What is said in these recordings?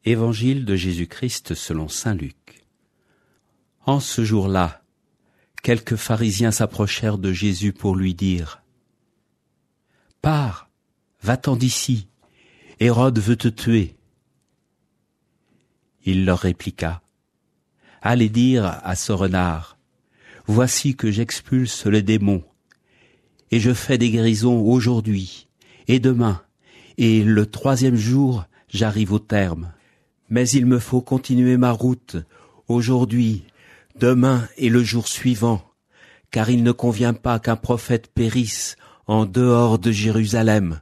Évangile de Jésus-Christ selon saint Luc. En ce jour-là, quelques pharisiens s'approchèrent de Jésus pour lui dire « Pars, va-t'en d'ici, Hérode veut te tuer. » Il leur répliqua « Allez dire à ce renard, voici que j'expulse les démons, et je fais des guérisons aujourd'hui et demain, et le 3e jour j'arrive au terme. Mais il me faut continuer ma route aujourd'hui, demain et le jour suivant, car il ne convient pas qu'un prophète périsse en dehors de Jérusalem.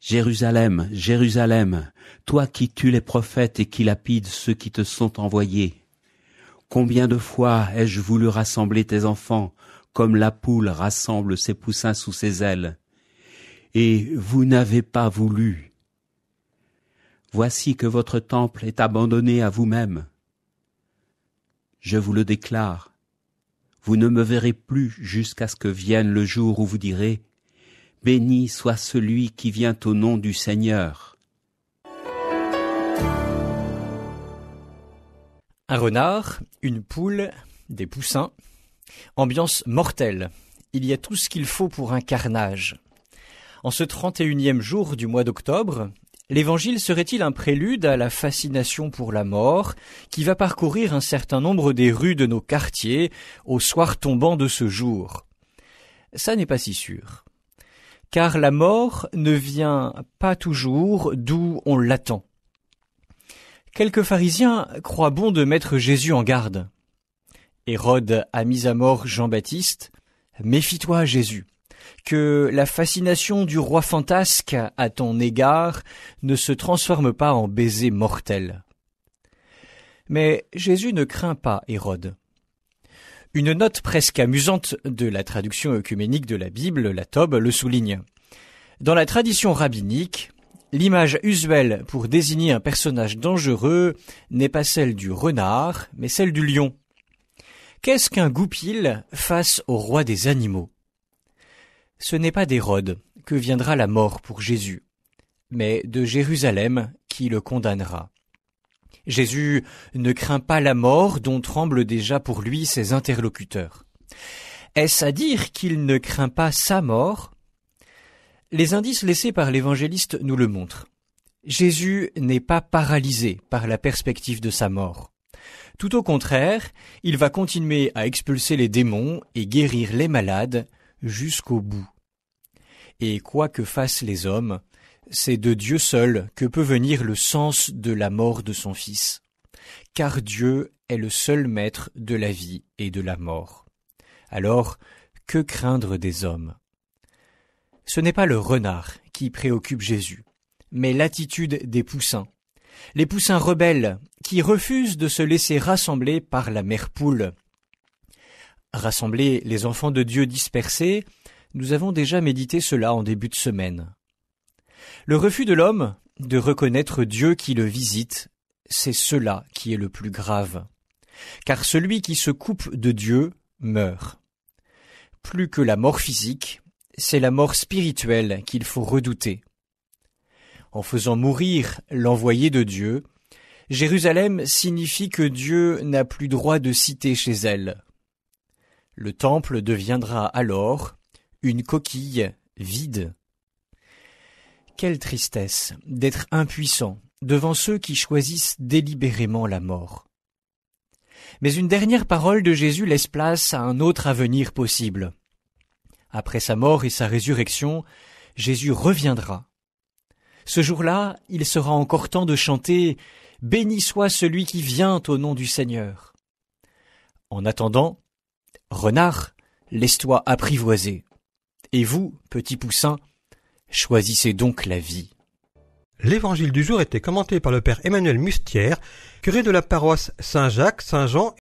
Jérusalem, Jérusalem, toi qui tues les prophètes et qui lapides ceux qui te sont envoyés. Combien de fois ai-je voulu rassembler tes enfants, comme la poule rassemble ses poussins sous ses ailes, et vous n'avez pas voulu. Voici que votre temple est abandonné à vous-même. Je vous le déclare, vous ne me verrez plus jusqu'à ce que vienne le jour où vous direz « Béni soit celui qui vient au nom du Seigneur ». Un renard, une poule, des poussins. Ambiance mortelle. Il y a tout ce qu'il faut pour un carnage. En ce 31e jour du mois d'octobre, l'Évangile serait-il un prélude à la fascination pour la mort qui va parcourir un certain nombre des rues de nos quartiers au soir tombant de ce jour? Ça n'est pas si sûr. Car la mort ne vient pas toujours d'où on l'attend. Quelques pharisiens croient bon de mettre Jésus en garde. Hérode a mis à mort Jean-Baptiste. Méfie-toi, Jésus, que la fascination du roi fantasque à ton égard ne se transforme pas en baiser mortel. Mais Jésus ne craint pas Hérode. Une note presque amusante de la traduction œcuménique de la Bible, la Tob, le souligne. Dans la tradition rabbinique, l'image usuelle pour désigner un personnage dangereux n'est pas celle du renard, mais celle du lion. Qu'est-ce qu'un goupil face au roi des animaux? Ce n'est pas d'Hérode que viendra la mort pour Jésus, mais de Jérusalem qui le condamnera. Jésus ne craint pas la mort dont tremblent déjà pour lui ses interlocuteurs. Est-ce à dire qu'il ne craint pas sa mort? Les indices laissés par l'évangéliste nous le montrent. Jésus n'est pas paralysé par la perspective de sa mort. Tout au contraire, il va continuer à expulser les démons et guérir les malades jusqu'au bout. Et quoi que fassent les hommes, c'est de Dieu seul que peut venir le sens de la mort de son Fils. Car Dieu est le seul maître de la vie et de la mort. Alors, que craindre des hommes? Ce n'est pas le renard qui préoccupe Jésus, mais l'attitude des poussins. Les poussins rebelles qui refusent de se laisser rassembler par la mère poule. Rassembler les enfants de Dieu dispersés, nous avons déjà médité cela en début de semaine. Le refus de l'homme de reconnaître Dieu qui le visite, c'est cela qui est le plus grave. Car celui qui se coupe de Dieu meurt. Plus que la mort physique, c'est la mort spirituelle qu'il faut redouter. En faisant mourir l'envoyé de Dieu, Jérusalem signifie que Dieu n'a plus droit de cité chez elle. Le temple deviendra alors une coquille vide. Quelle tristesse d'être impuissant devant ceux qui choisissent délibérément la mort. Mais une dernière parole de Jésus laisse place à un autre avenir possible. Après sa mort et sa résurrection, Jésus reviendra. Ce jour-là, il sera encore temps de chanter « Béni soit celui qui vient au nom du Seigneur ». En attendant, renard, laisse-toi apprivoiser. Et vous, petits poussins, choisissez donc la vie. L'évangile du jour était commenté par le père Emmanuel Mustière, curé de la paroisse Saint-Jacques, Saint-Jean